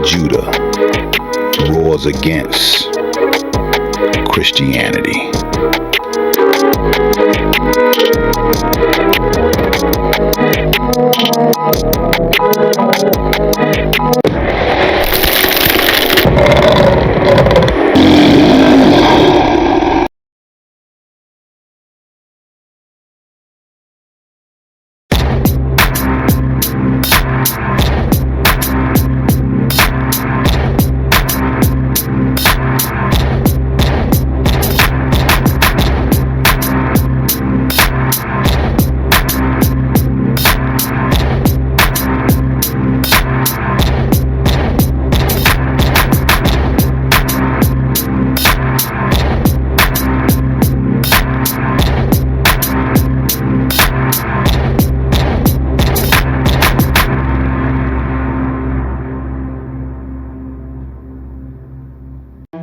Judah roars against Christianity.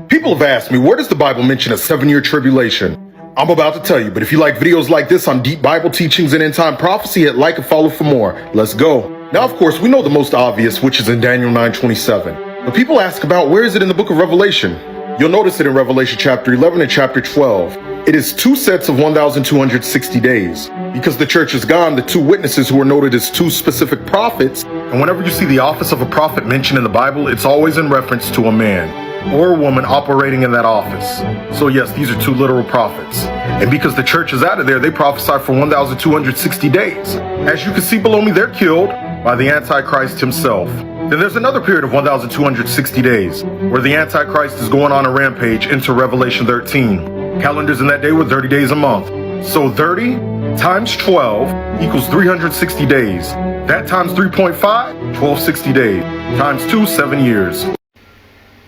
People have asked me, where does the Bible mention a 7-year tribulation? I'm about to tell you, but if you like videos like this on deep Bible teachings and end-time prophecy, hit like and follow for more. Let's go. Now, of course, we know the most obvious, which is in Daniel 9:27. But people ask about where is it in the book of Revelation? You'll notice it in Revelation chapter 11 and chapter 12. It is 2 sets of 1,260 days. Because the church is gone, the 2 witnesses who are noted as 2 specific prophets, and whenever you see the office of a prophet mentioned in the Bible, it's always in reference to a man or a woman operating in that office. So yes, these are 2 literal prophets. And because the church is out of there, they prophesy for 1,260 days. As you can see below me, they're killed by the Antichrist himself. Then there's another period of 1,260 days where the Antichrist is going on a rampage into Revelation 13. Calendars in that day were 30 days a month. So 30 times 12 equals 360 days. That times 3.5, 1260 days. Times 2, 7 years.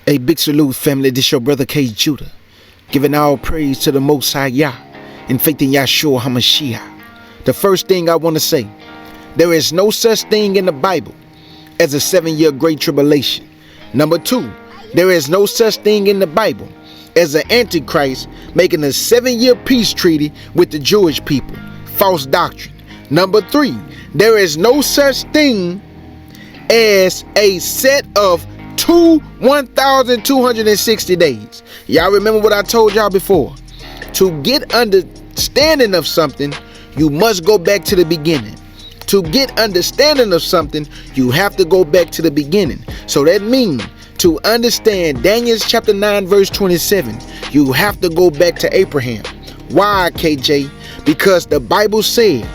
A big salute, family. This your brother Judah, giving all praise to the Most High Yah and faith in Yahshua HaMashiach. The first thing I want to say, there is no such thing in the Bible as a 7-year great tribulation. Number 2, there is no such thing in the Bible as an Antichrist making a 7-year peace treaty with the Jewish people. False doctrine. Number 3, there is no such thing as a set of 1,260 days. Y'all remember what I told y'all before? To get understanding of something, you must go back to the beginning. To get understanding of something, you have to go back to the beginning. So that means to understand Daniel chapter 9 verse 27, you have to go back to Abraham. Why, KJ? Because the Bible said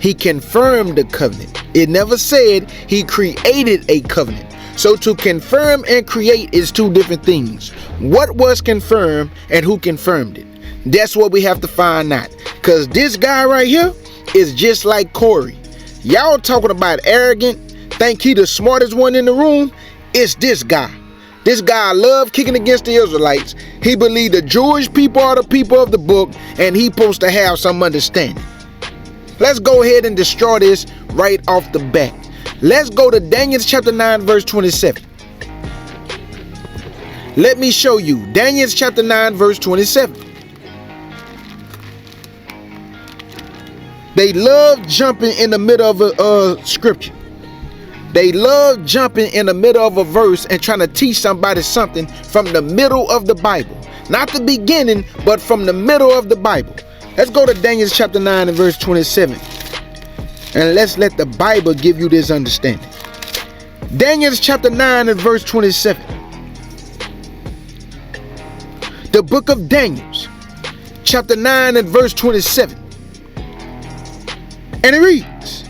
he confirmed the covenant. It never said he created a covenant. So to confirm and create is 2 different things. What was confirmed and who confirmed it? That's what we have to find out. Because this guy right here is just like Corey. Y'all talking about arrogant, think he the smartest one in the room? It's this guy. This guy love kicking against the Israelites. He believe the Jewish people are the people of the book, and he supposed to have some understanding. Let's go ahead and destroy this right off the bat. Let's go to Daniel chapter 9 verse 27. Let me show you Daniel chapter 9 verse 27. They love jumping in the middle of a scripture. They love jumping in the middle of a verse and trying to teach somebody something from the middle of the Bible. Not the beginning, but from the middle of the Bible. Let's go to Daniel chapter 9 and verse 27. And let's let the Bible give you this understanding. Daniel chapter 9 and verse 27. The book of Daniel, chapter 9 and verse 27. And it reads,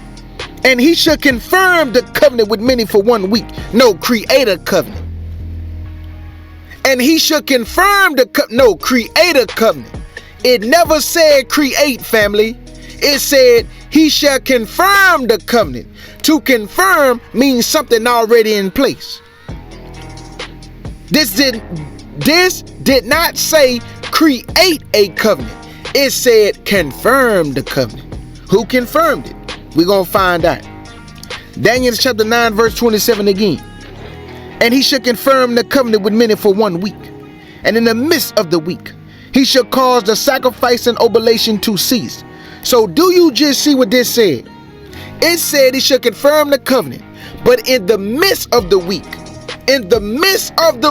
and he shall confirm the covenant with many for 1 week. No, create a covenant. And he shall confirm the create a covenant. It never said create, family. It said he shall confirm the covenant. To confirm means something already in place. This did not say create a covenant. It said confirm the covenant. Who confirmed it? We're going to find out. Daniel chapter 9 verse 27 again. And he shall confirm the covenant with many for 1 week. And in the midst of the week, he shall cause the sacrifice and oblation to cease. So do you just see what this said? It said he should confirm the covenant, but in the midst of the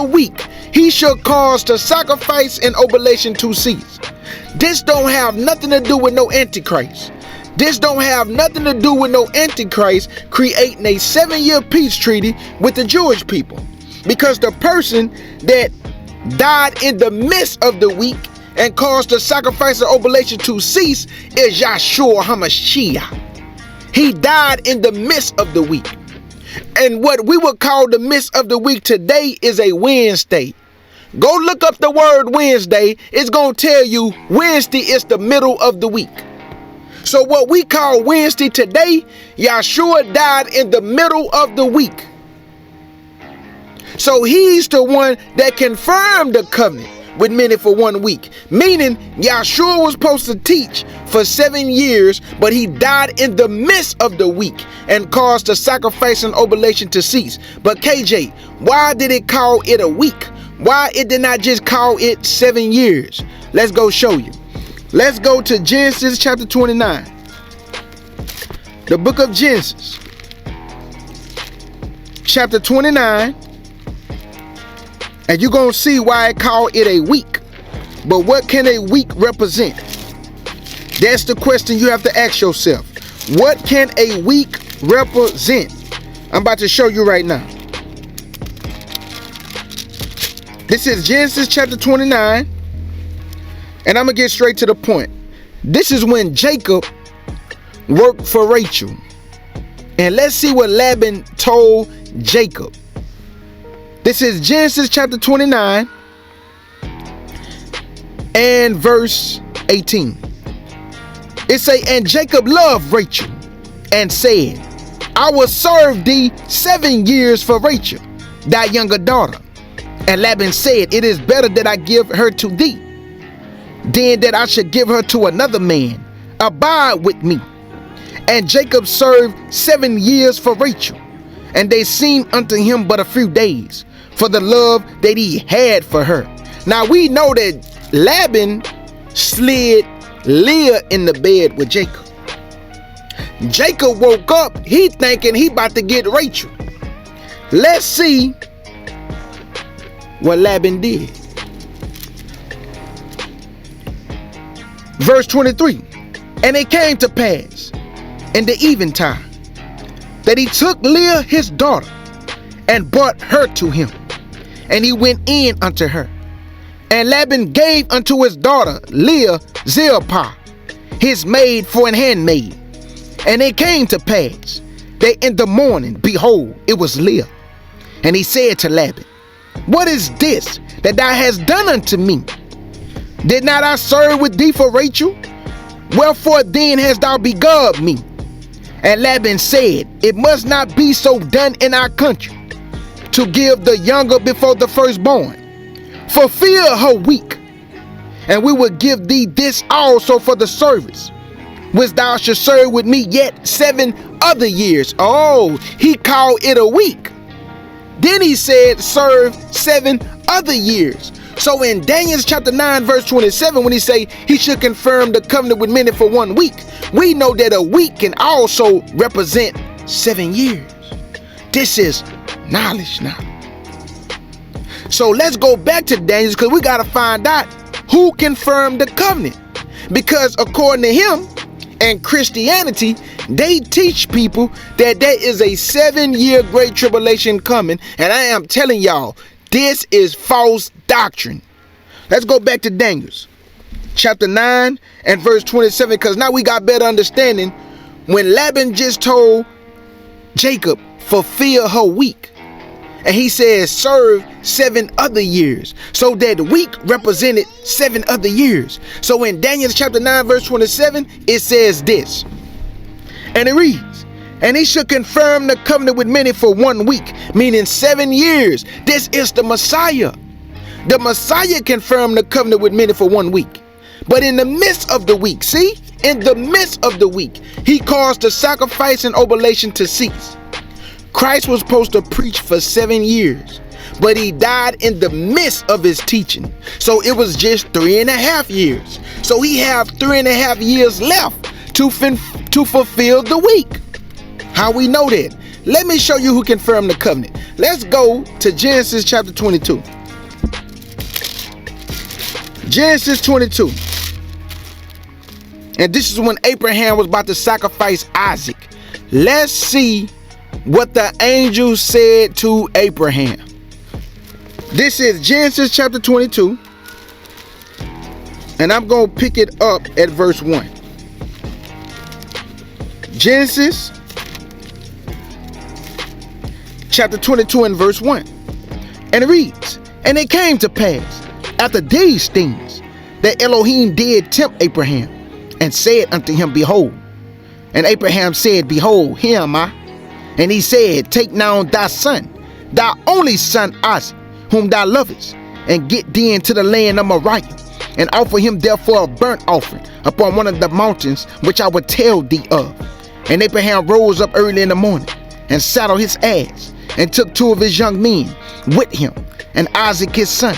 week, he should cause the sacrifice and oblation to cease. This don't have nothing to do with no antichrist. This don't have nothing to do with no antichrist creating a 7-year peace treaty with the Jewish people. Because the person that died in the midst of the week and caused the sacrifice and oblation to cease is Yahshua HaMashiach. He died in the midst of the week. And what we would call the midst of the week today is a Wednesday. Go look up the word Wednesday. It's going to tell you Wednesday is the middle of the week. So what we call Wednesday today, Yahshua died in the middle of the week. So he's the one that confirmed the covenant with many for 1 week. Meaning Yahshua was supposed to teach for 7 years, but he died in the midst of the week and caused the sacrifice and oblation to cease. But KJ, why did it call it a week? Why it did not just call it 7 years? Let's go show you. Let's go to Genesis chapter 29. The book of Genesis, chapter 29. And you're going to see why I call it a week. But what can a week represent? That's the question you have to ask yourself. What can a week represent? I'm about to show you right now. This is Genesis chapter 29. And I'm going to get straight to the point. This is when Jacob worked for Rachel. And let's see what Laban told Jacob. This is Genesis chapter 29 and verse 18. It say, and Jacob loved Rachel and said, I will serve thee 7 years for Rachel, thy younger daughter. And Laban said, it is better that I give her to thee, than that I should give her to another man. Abide with me. And Jacob served 7 years for Rachel, and they seemed unto him but a few days, for the love that he had for her. Now we know that Laban slid Leah in the bed with Jacob. Jacob woke up, he thinking he about to get Rachel. Let's see what Laban did. Verse 23. And it came to pass in the eventide that he took Leah his daughter and brought her to him. And he went in unto her. And Laban gave unto his daughter Leah Zilpah, his maid, for an handmaid. And it came to pass that in the morning, behold, it was Leah. And he said to Laban, what is this that thou hast done unto me? Did not I serve with thee for Rachel? Wherefore then hast thou beguiled me? And Laban said, it must not be so done in our country, to give the younger before the firstborn. Fulfill her week, and we will give thee this also for the service, which thou shalt serve with me yet 7 other years. Oh, he called it a week. Then he said, serve 7 other years. So in Daniel chapter 9, verse 27, when he say he should confirm the covenant with many for 1 week, we know that a week can also represent 7 years. This is knowledge now. So let's go back to Daniel, because we got to find out who confirmed the covenant. Because according to him and Christianity, they teach people that there is a 7-year great tribulation coming. And I am telling y'all, this is false doctrine. Let's go back to Daniel chapter 9 and verse 27, because now we got better understanding. When Laban just told Jacob, fulfill her week, and he says serve 7 other years, so that the week represented 7 other years. So in Daniel chapter 9 verse 27, it says this, and it reads, and he should confirm the covenant with many for 1 week, meaning 7 years. This is the Messiah. The Messiah confirmed the covenant with many for 1 week. But in the midst of the week, see, in the midst of the week, he caused the sacrifice and oblation to cease. Christ was supposed to preach for 7 years, but he died in the midst of his teaching. So it was just 3.5 years. So he have 3.5 years left to fulfill the week. How we know that? Let me show you who confirmed the covenant. Let's go to Genesis chapter 22. Genesis 22. And this is when Abraham was about to sacrifice Isaac. Let's see what the angel said to Abraham. This is Genesis chapter 22. And I'm going to pick it up at verse 1. Genesis chapter 22 and verse 1. And it reads, and it came to pass after these things that Elohim did tempt Abraham and said unto him, behold. And Abraham said, behold, here am I. And he said, take now thy son, thy only son Isaac, whom thou lovest, and get thee into the land of Moriah, and offer him therefore a burnt offering upon one of the mountains which I will tell thee of. And Abraham rose up early in the morning, and saddled his ass, and took 2 of his young men with him, and Isaac his son,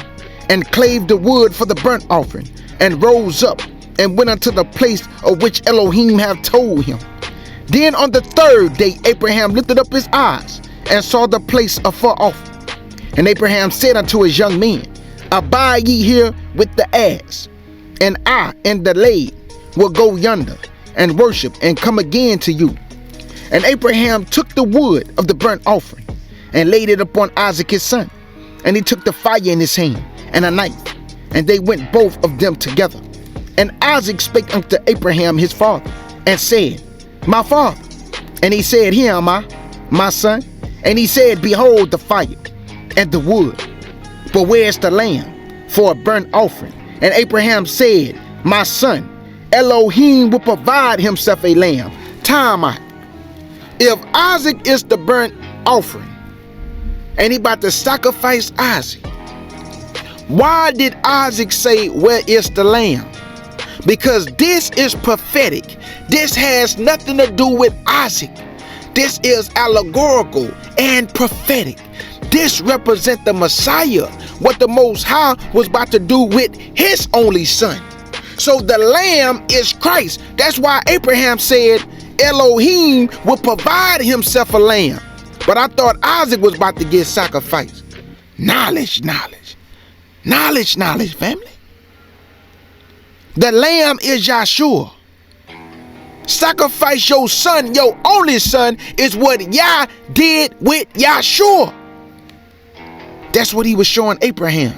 and clave the wood for the burnt offering, and rose up, and went unto the place of which Elohim had told him. Then on the 3rd day Abraham lifted up his eyes, and saw the place afar off. And Abraham said unto his young men, abide ye here with the ass, and I and the lad will go yonder, and worship, and come again to you. And Abraham took the wood of the burnt offering, and laid it upon Isaac his son. And he took the fire in his hand, and a knife, and they went both of them together. And Isaac spake unto Abraham his father, and said, my father. And he said, here am I, my son. And he said, behold the fire and the wood, but where's the lamb for a burnt offering? And Abraham said, my son, Elohim will provide himself a lamb. Time out. If Isaac is the burnt offering, and he about to sacrifice Isaac, why did Isaac say, where is the lamb? Because this is prophetic. This has nothing to do with Isaac. This is allegorical and prophetic. This represents the Messiah, what the Most High was about to do with his only son. So the lamb is Christ. That's why Abraham said Elohim will provide himself a lamb. But I thought Isaac was about to get sacrificed. Knowledge, family. The lamb is Yahshua. Sacrifice your son, your only son, is what Yah did with Yahshua. That's what he was showing Abraham.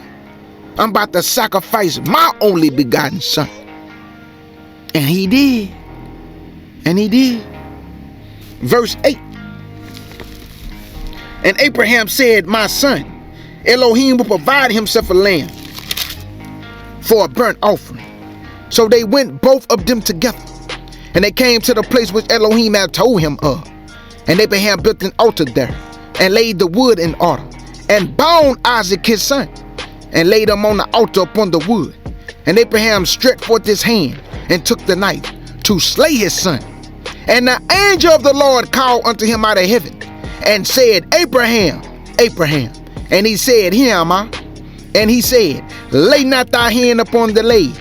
I'm about to sacrifice my only begotten son. And he did. And he did. Verse 8. And Abraham said, my son, Elohim will provide himself a lamb for a burnt offering. So they went both of them together. And they came to the place which Elohim had told him of. And Abraham built an altar there, and laid the wood in order, and bound Isaac his son, and laid him on the altar upon the wood. And Abraham stretched forth his hand, and took the knife to slay his son. And the angel of the Lord called unto him out of heaven, and said, Abraham, Abraham. And he said, here am I. And he said, lay not thy hand upon the lad,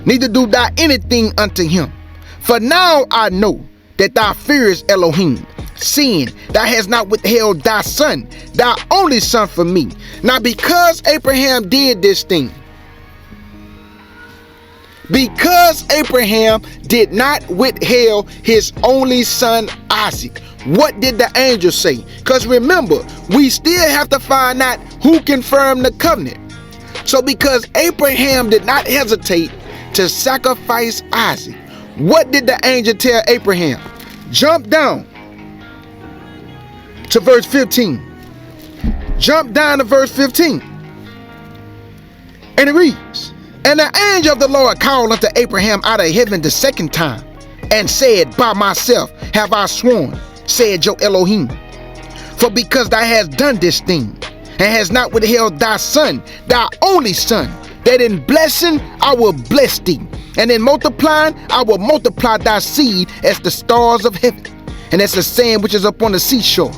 neither do thou anything unto him. For now I know that thou fearest Elohim, seeing thou hast not withheld thy son, thy only son, from me. Now because Abraham did this thing, because Abraham did not withhold his only son Isaac, what did the angel say? Because remember, we still have to find out who confirmed the covenant. So because Abraham did not hesitate to sacrifice Isaac, what did the angel tell Abraham? Jump down to verse 15. Jump down to verse 15. And it reads, and the angel of the Lord called unto Abraham out of heaven the second time, and said, by myself have I sworn, said your Elohim, for because thou hast done this thing, and hast not withheld thy son, thy only son, that in blessing I will bless thee, and in multiplying I will multiply thy seed as the stars of heaven, and as the sand which is upon the seashore.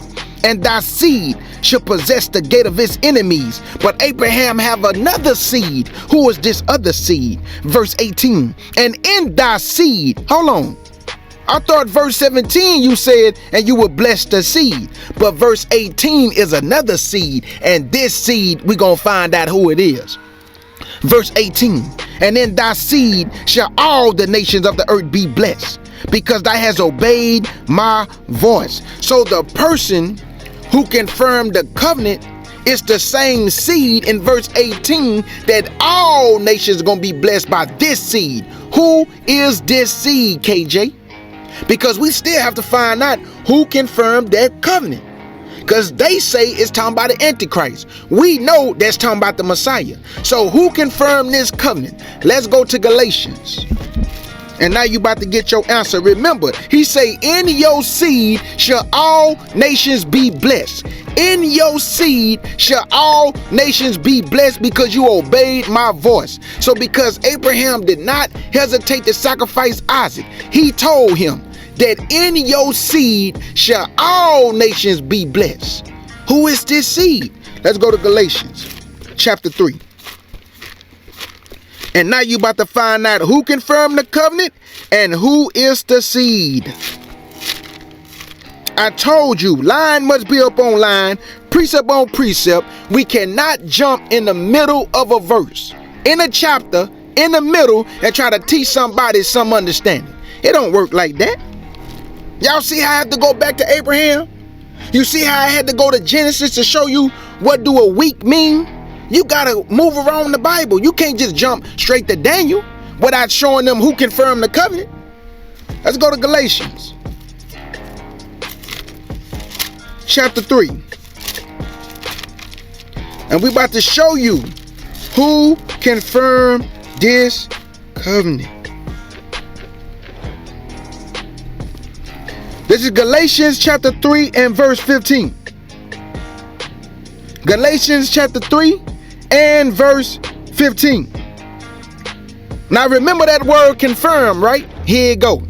And thy seed shall possess the gate of his enemies. But Abraham have another seed. Who is this other seed? Verse 18. And in thy seed, hold on. I thought verse 17 you said, and you will bless the seed. But verse 18 is another seed, and this seed, we gonna find out who it is. Verse 18, and in thy seed shall all the nations of the earth be blessed, because thou hast obeyed my voice. So the person who confirmed the covenant is the same seed in verse 18, that all nations are gonna be blessed by this seed. Who is this seed, KJ? Because we still have to find out who confirmed that covenant. Because they say it's talking about the Antichrist. We know that's talking about the Messiah. So who confirmed this covenant? Let's go to Galatians. And now you about to get your answer. Remember, he say, in your seed shall all nations be blessed. In your seed shall all nations be blessed, because you obeyed my voice. So because Abraham did not hesitate to sacrifice Isaac, he told him that in your seed shall all nations be blessed. Who is this seed? Let's go to Galatians chapter 3. And now you about to find out who confirmed the covenant and who is the seed. I told you, line must be up on line, precept on precept. We cannot jump in the middle of a verse, in a chapter, in the middle, and try to teach somebody some understanding. It don't work like that. Y'all see how I have to go back to Abraham? You see how I had to go to Genesis to show you what do a week mean? You gotta move around the Bible. You can't just jump straight to Daniel without showing them who confirmed the covenant. Let's go to Galatians chapter 3. And we're about to show you who confirmed this covenant. This is Galatians chapter 3 and verse 15. Galatians chapter 3 and verse 15. Now remember that word confirm, right? Here you go.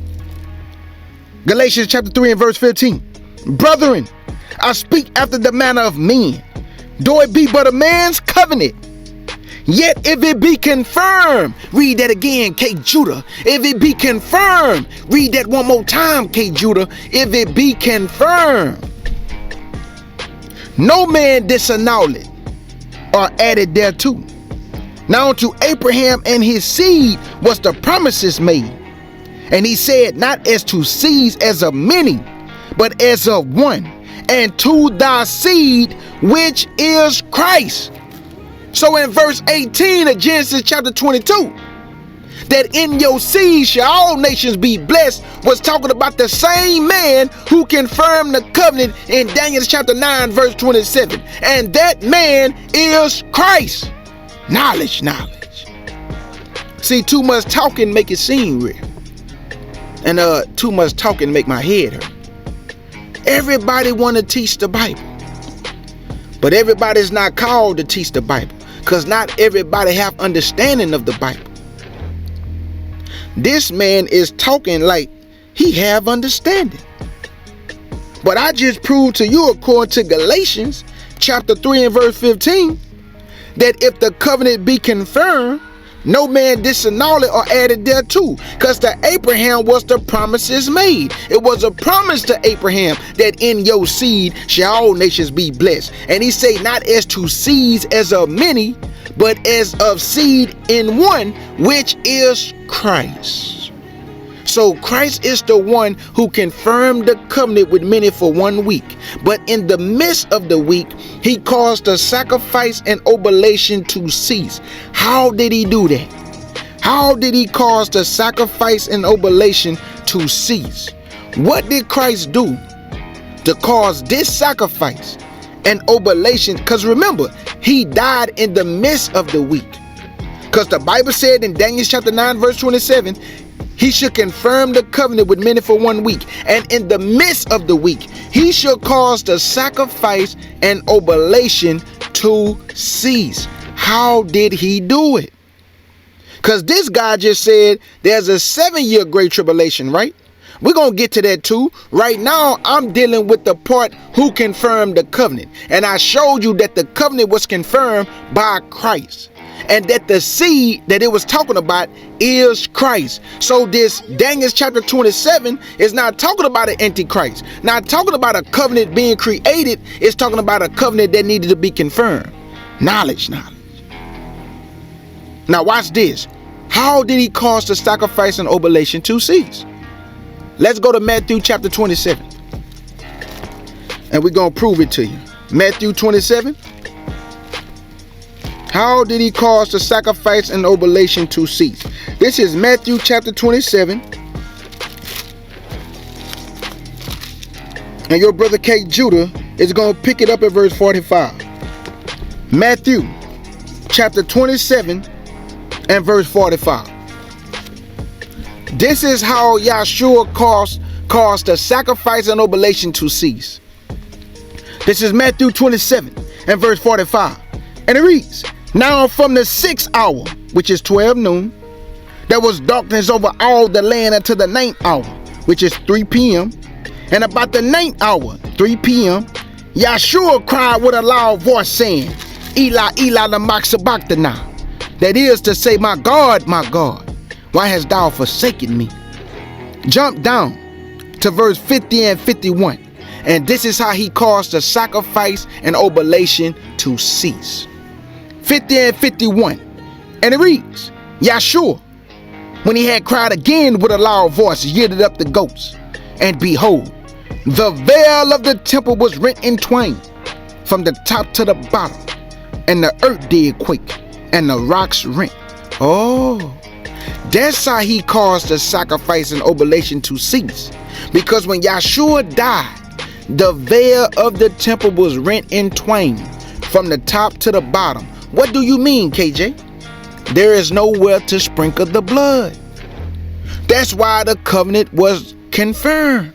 Galatians chapter 3 and verse 15. Brethren, I speak after the manner of men, though it be but a man's covenant. Yet if it be confirmed, read that again, K. Judah. If it be confirmed, read that one more time, K. Judah. If it be confirmed, no man disannul it or added thereto. Now unto Abraham and his seed was the promises made. And he said, not as to seeds as of many, but as of one, and to thy seed, which is Christ. So in verse 18 of Genesis chapter 22, that in your seed shall all nations be blessed, was talking about the same man who confirmed the covenant in Daniel chapter 9 verse 27. And that man is Christ. Knowledge. See, too much talking make it seem real. And too much talking make my head hurt. Everybody want to teach the Bible, but everybody's not called to teach the Bible, because not everybody have understanding of the Bible. This man is talking like he have understanding. But I just proved to you, according to Galatians chapter 3 and verse 15, that if the covenant be confirmed, no man disannul it or added thereto, because to Abraham was the promises made. It was a promise to Abraham that in your seed shall all nations be blessed. And he say, not as to seeds as of many, but as of seed in one, which is Christ. So Christ is the one who confirmed the covenant with many for 1 week. But in the midst of the week, he caused the sacrifice and oblation to cease. How did he do that? How did he cause the sacrifice and oblation to cease? What did Christ do to cause this sacrifice and oblation? Because remember, he died in the midst of the week. Because the Bible said in Daniel chapter 9 verse 27, he should confirm the covenant with many for 1 week. And in the midst of the week, he shall cause the sacrifice and oblation to cease. How did he do it? Because this guy just said there's a 7-year great tribulation, right? We're going to get to that too. Right now, I'm dealing with the part who confirmed the covenant. And I showed you that the covenant was confirmed by Christ. And that the seed that it was talking about is Christ. So this Daniel chapter 27 is not talking about an antichrist. Not talking about a covenant being created. It's talking about a covenant that needed to be confirmed. Knowledge. Now watch this. How did he cause the sacrifice and oblation to cease? Let's go to Matthew chapter 27. And we're going to prove it to you. Matthew 27. How did he cause the sacrifice and oblation to cease? This is Matthew chapter 27. And your brother K. Judah is going to pick it up at verse 45. Matthew chapter 27 and verse 45. This is how Yahshua caused the sacrifice and oblation to cease. This is Matthew 27 and verse 45. And it reads, now from the 6th hour, which is 12 noon, there was darkness over all the land until the 9th hour, which is 3 p.m. And about the 9th hour, 3 p.m., Yahshua cried with a loud voice, saying, Eli, Eli, lama sabachthani. That is to say, my God, why hast thou forsaken me? Jump down to verse 50 and 51. And this is how he caused the sacrifice and oblation to cease. 50 and 51. And it reads, Yahshua, when he had cried again with a loud voice, yielded up the goats. And behold, the veil of the temple was rent in twain from the top to the bottom. And the earth did quake, and the rocks rent. Oh, that's how he caused the sacrifice and oblation to cease. Because when Yahshua died, the veil of the temple was rent in twain from the top to the bottom. What do you mean, KJ? There is nowhere to sprinkle the blood. That's why the covenant was confirmed.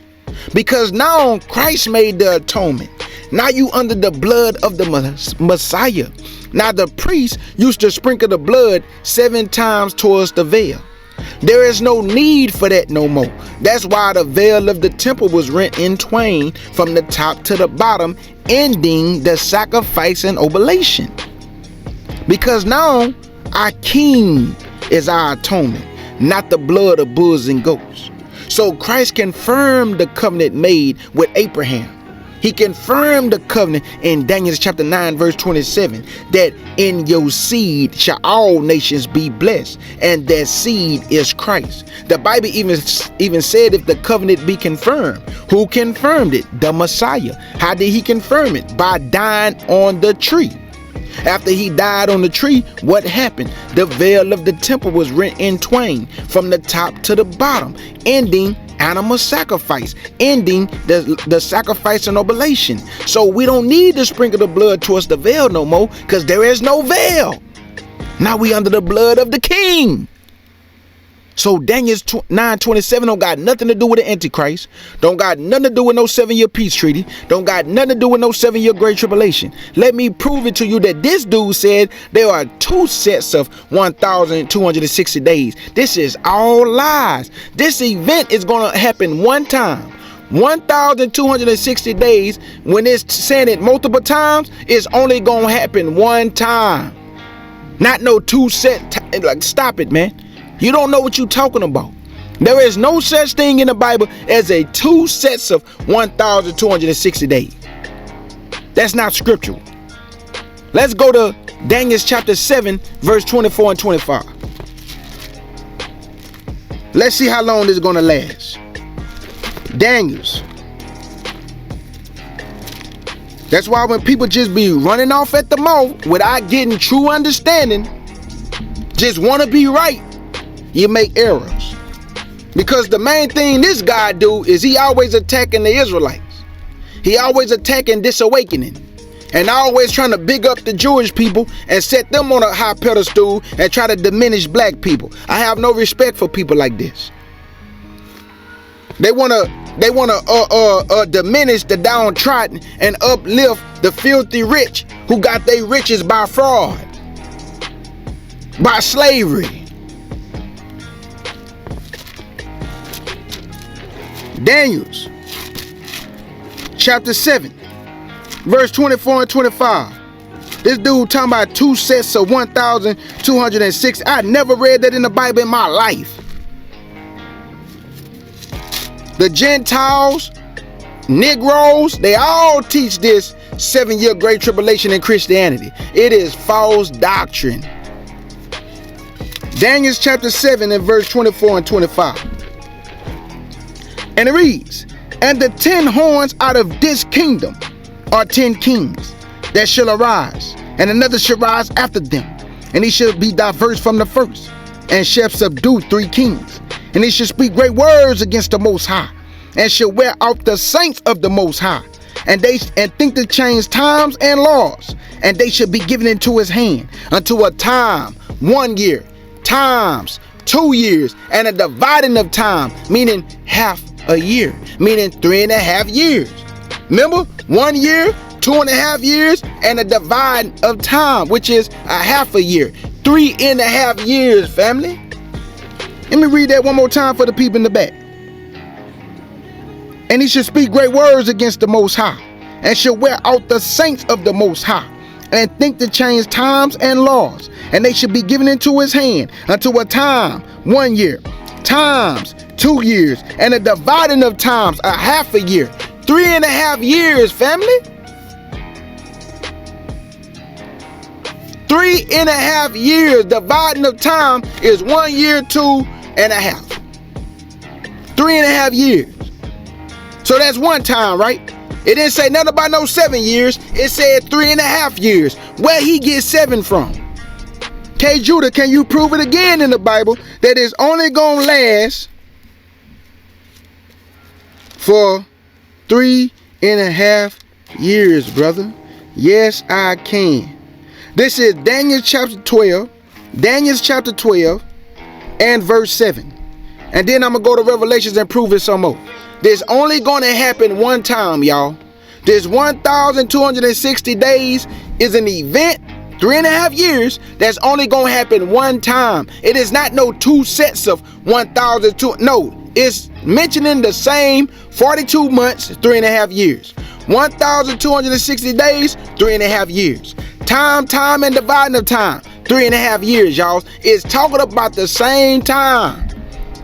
Because now Christ made the atonement. Now you under the blood of the Messiah. Now the priest used to sprinkle the blood 7 times towards the veil. There is no need for that no more. That's why the veil of the temple was rent in twain from the top to the bottom, ending the sacrifice and oblation. Because now our king is our atonement, not the blood of bulls and goats. So Christ confirmed the covenant made with Abraham. He confirmed the covenant in Daniel chapter 9 verse 27 that in your seed shall all nations be blessed, and that seed is Christ. The Bible even said if the covenant be confirmed, who confirmed it? The Messiah. How did he confirm it? By dying on the tree. After he died on the tree, what happened? The veil of the temple was rent in twain from the top to the bottom, ending animal sacrifice, ending the sacrifice and oblation. So we don't need to sprinkle the blood towards the veil no more, because there is no veil. Now we under the blood of the king. So Daniel 9:27 don't got nothing to do with the Antichrist. Don't got nothing to do with no 7-year peace treaty. Don't got nothing to do with no 7-year great tribulation. Let me prove it to you that this dude said there are 2 sets of 1,260 days. This is all lies. This event is going to happen one time. 1,260 days. When it's saying it multiple times, it's only going to happen one time. Not no 2 set. Like, stop it, man. You don't know what you're talking about. There is no such thing in the Bible as a 2 sets of 1,260 days. That's not scriptural. Let's go to Daniel chapter 7, verse 24 and 25. Let's see how long this is going to last. Daniel's. That's why when people just be running off at the mouth without getting true understanding, just want to be right, you make errors. Because the main thing this guy do is he always attacking the Israelites. He always attacking this awakening, and always trying to big up the Jewish people and set them on a high pedestal and try to diminish black people. I have no respect for people like this. They wanna diminish the downtrodden and uplift the filthy rich who got their riches by fraud, by slavery. Daniel's chapter 7, verse 24 and 25. This dude talking about 2 sets of 1,206. I never read that in the Bible in my life. The Gentiles, Negroes, they all teach this 7-year Great Tribulation in Christianity. It is false doctrine. Daniel chapter 7 and verse 24 and 25. And it reads, and the 10 horns out of this kingdom are 10 kings that shall arise, and another shall rise after them, and he shall be diverse from the first, and shall subdue 3 kings, and he shall speak great words against the Most High, and shall wear out the saints of the Most High, and think to change times and laws, and they shall be given into his hand unto a time, 1 year, times, 2 years, and a dividing of time, meaning half a year, meaning 3.5 years. Remember, 1 year, 2.5 years, and a divide of time, which is a half a year. 3.5 years, family. Let me read that one more time for the people in the back. And he shall speak great words against the Most High, and shall wear out the saints of the Most High, and think to change times and laws, and they shall be given into his hand unto a time, 1 year, times, 2 years, and a dividing of times, a half a year. 3.5 years, family. 3.5 years. Dividing of time is 1 year, 2.5. 3.5 years. So that's one time, right? It didn't say nothing about no 7 years. It said 3.5 years. Where he get 7 from? K. Judah, can you prove it again in the Bible that it's only gonna last for 3.5 years, brother? Yes, I can. This is Daniel chapter 12, and verse 7. And then I'm going to go to Revelations and prove it some more. This only going to happen one time, y'all. This 1,260 days is an event, 3.5 years, that's only going to happen one time. It is not no 2 sets of 1,002. No, it's mentioning the same 42 months, 3.5 years. 1,260 days, 3.5 years. Time, and dividing of time, 3.5 years, y'all. It's talking about the same time.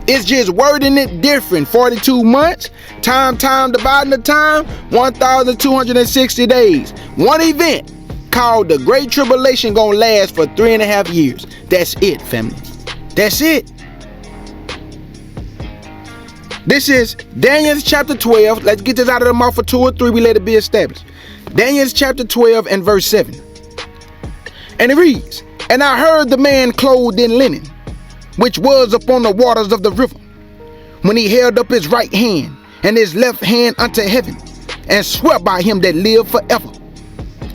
It's just wording it different. 42 months, time, dividing the time, 1,260 days. One event called the Great Tribulation gonna last for 3.5 years. That's it, family. That's it. This is Daniel chapter 12. Let's get this out of the mouth for 2 or 3. We let it be established. Daniel chapter 12 and verse 7. And it reads, and I heard the man clothed in linen, which was upon the waters of the river, when he held up his right hand and his left hand unto heaven, and swear by him that live forever,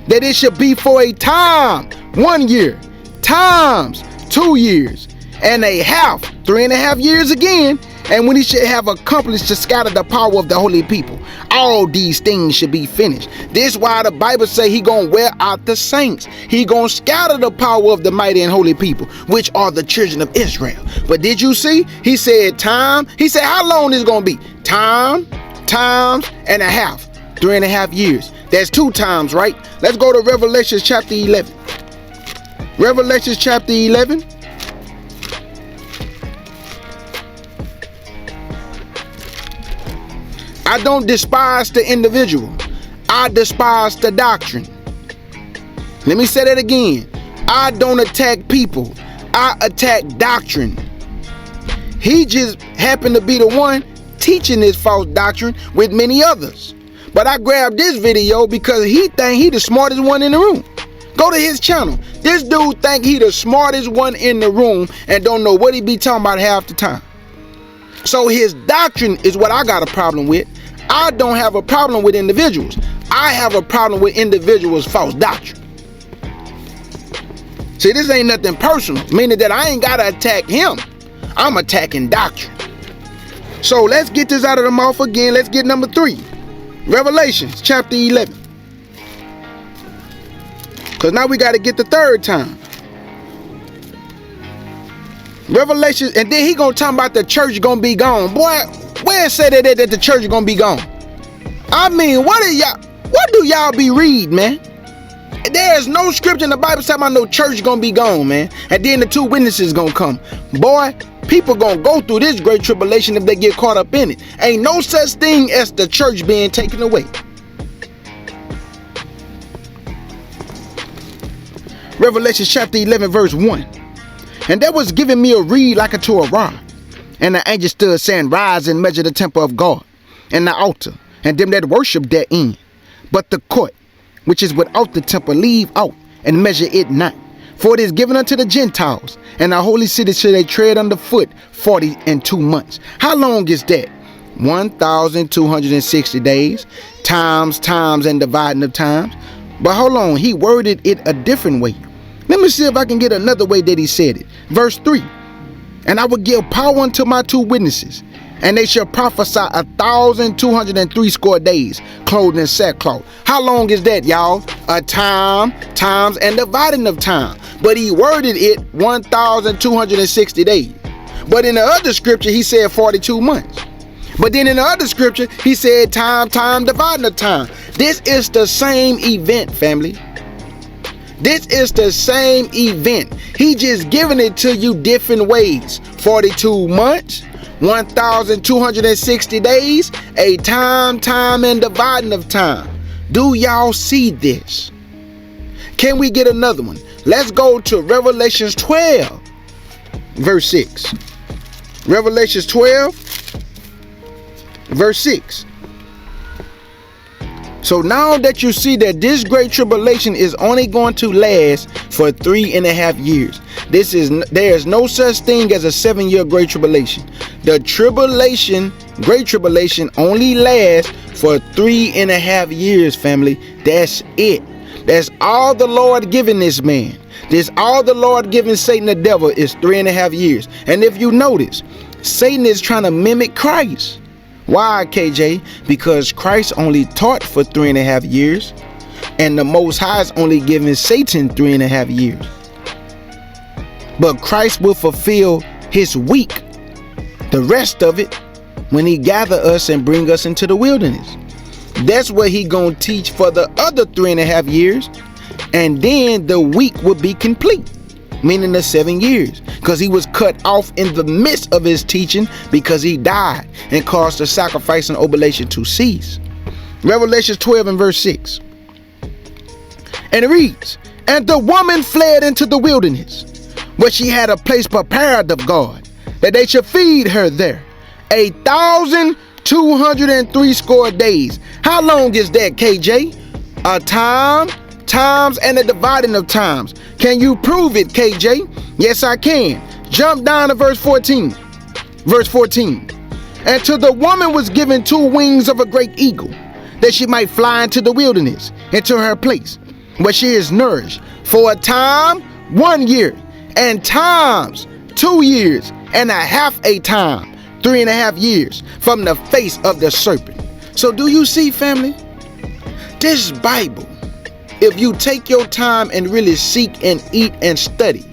that it should be for a time, 1 year, times, 2 years, and a half, 3.5 years again, and when he should have accomplished to scatter the power of the holy people, all these things should be finished. This why the Bible say he gonna wear out the saints. He gonna scatter the power of the mighty and holy people, which are the children of Israel. But did you see? He said time. He said how long is gonna be? Time, times, and a half. 3.5 years. That's 2 times, right? Let's go to Revelation chapter 11. Revelation chapter 11. I don't despise the individual. I despise the doctrine. Let me say that again. I don't attack people. I attack doctrine. He just happened to be the one teaching this false doctrine with many others. But I grabbed this video because he think he the smartest one in the room. Go to his channel. This dude think he the smartest one in the room and don't know what he be talking about half the time. So his doctrine is what I got a problem with. I don't have a problem with individuals. I have a problem with individuals' false doctrine. See, this ain't nothing personal, meaning that I ain't gotta attack him. I'm attacking doctrine. So let's get this out of the mouth again. Let's get number 3. Revelations chapter 11. Because now we got to get the 3rd time. Revelation, and then he gonna talk about the church gonna be gone. Boy, Where it say that the church is gonna be gone? I mean, what do y'all be reading, man? There's no scripture in the Bible talking about no church gonna be gone, man. And then the two witnesses gonna come. Boy, people gonna go through this great tribulation if they get caught up in it. Ain't no such thing as the church being taken away. Revelation chapter 11 verse 1. And there was given me a reed like unto a rod. And the angel stood saying, rise and measure the temple of God, and the altar, and them that worship therein. But the court, which is without the temple, leave out, and measure it not. For it is given unto the Gentiles, and the holy city shall they tread underfoot 42 months. How long is that? 1,260 days, times, and dividing of times. But hold on, he worded it a different way. Let me see if I can get another way that he said it. Verse 3. And I will give power unto my two witnesses, and they shall prophesy 1,260 days, clothed in sackcloth. How long is that, y'all? A time, times, and dividing of time. But he worded it 1,260 days. But in the other scripture, he said 42 months. But then in the other scripture, he said time, dividing of time. This is the same event, family. This is the same event. He just giving it to you different ways. 42 months, 1,260 days, a time, and dividing of time. Do y'all see this? Can we get another one? Let's go to Revelation 12, verse 6. Revelation 12, verse 6. So now that you see that this great tribulation is only going to last for 3.5 years. There is no such thing as a 7-year great tribulation. The great tribulation only lasts for 3.5 years, family. That's it. That's all the Lord giving this man. This all the Lord giving Satan the devil is 3.5 years. And if you notice, Satan is trying to mimic Christ. Why, KJ? Because Christ only taught for 3.5 years, and the Most High is only giving Satan 3.5 years. But Christ will fulfill his week, the rest of it, when he gather us and bring us into the wilderness. That's what he gonna teach for the other 3.5 years, and then the week will be complete, meaning the 7 years, because he was cut off in the midst of his teaching because he died and caused the sacrifice and oblation to cease. Revelation 12 and verse 6. And it reads, and the woman fled into the wilderness, where she had a place prepared of God, that they should feed her there 1,260 days. How long is that, KJ? A time, times, and a dividing of times. Can you prove it, KJ? Yes, I can. Jump down to verse 14. Verse 14. And to the woman was given 2 wings of a great eagle, that she might fly into the wilderness, into her place, where she is nourished for a time 1 year, and times 2 years, and a half a time 3.5 years from the face of the serpent. So do you see, family? This Bible, if you take your time and really seek and eat and study,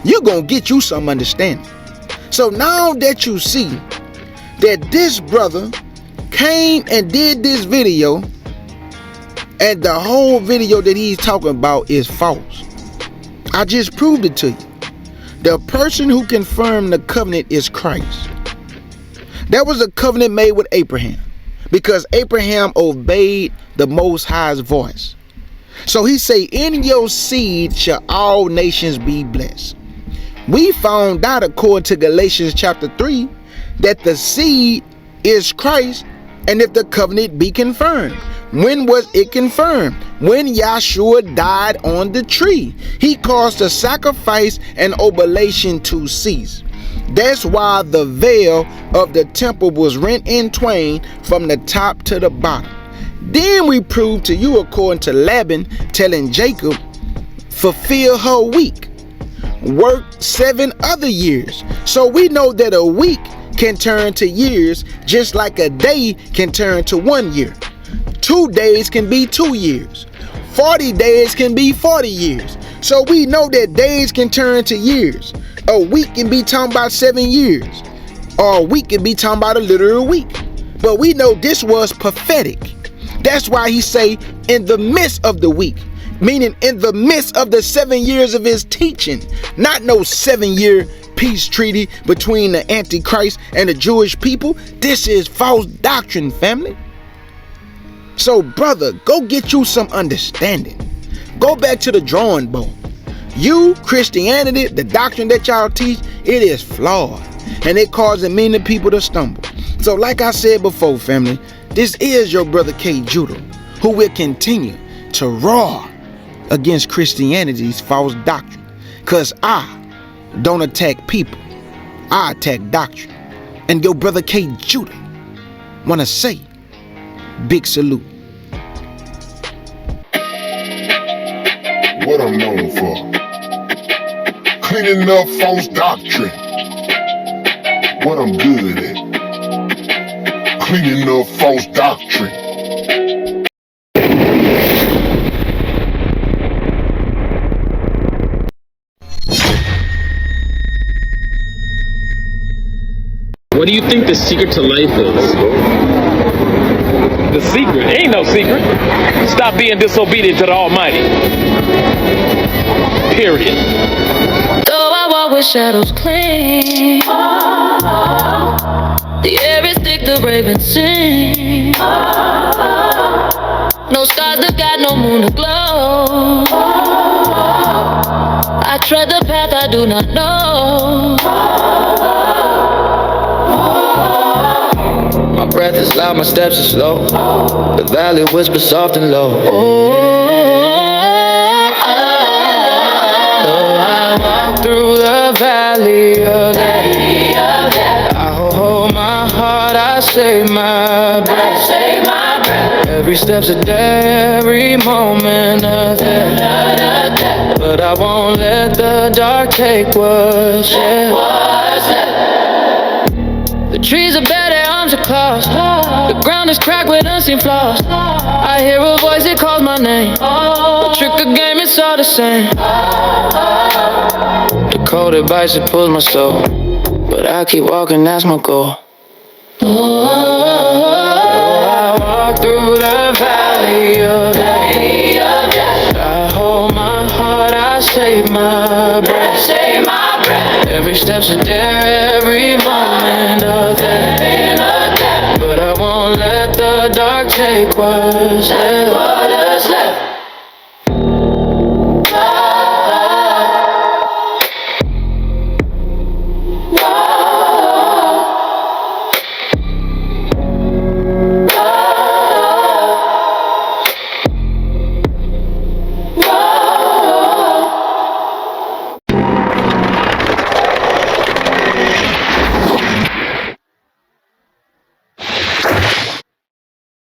you're gonna get you some understanding. So now that you see that this brother came and did this video, and the whole video that he's talking about is false, I just proved it to you. The person who confirmed the covenant is Christ. There was a covenant made with Abraham because Abraham obeyed the Most High's voice. So he say, in your seed shall all nations be blessed. We found out, according to Galatians chapter 3, that the seed is Christ, and if the covenant be confirmed. When was it confirmed? When Yahshua died on the tree. He caused the sacrifice and oblation to cease. That's why the veil of the temple was rent in twain from the top to the bottom. Then we proved to you, according to Laban telling Jacob, fulfill her week, work 7 other years. So we know that a week can turn to years, just like a day can turn to 1 year. 2 days can be 2 years. 40 days can be 40 years. So we know that days can turn to years. A week can be talking about 7 years. or a week could be talking about a literal week. But we know this was prophetic. That's why he say in the midst of the week, meaning in the midst of the 7 years of his teaching, not no 7-year peace treaty between the Antichrist and the Jewish people. This is false doctrine, family. So brother, go get you some understanding. Go back to the drawing board. You, Christianity, the doctrine that y'all teach, it is flawed, and it causing many people to stumble. So like I said before, family, this is your brother K. Judah, who will continue to roar against Christianity's false doctrine. Cause I don't attack people, I attack doctrine. And your brother K. Judah wanna say, big salute. What I'm known for, cleaning up false doctrine. What I'm good at, cleaning up false doctrine. What do you think the secret to life is? The secret? Ain't no secret. Stop being disobedient to the Almighty. Period. Though I walk with shadows cling, the air is thick, the ravens sing. No stars to guide, no moon to glow. I tread the path I do not know. My breath is loud, my steps are slow. The valley whispers soft and low. I walk through the valley of death. I hold my heart, I save my breath. Every step's a day, every moment of death. But I won't let the dark take what's left. The trees are bare, their arms are claws. The ground is cracked with unseen flaws. I hear a voice that calls my name. The trick of game, it's all the same. The cold advice that pulls my soul, but I keep walking, that's my goal. I walk through the valley of death. I hold my heart, I save my breath. Every step's a dare, every moment of death. But I won't let the dark take what's left.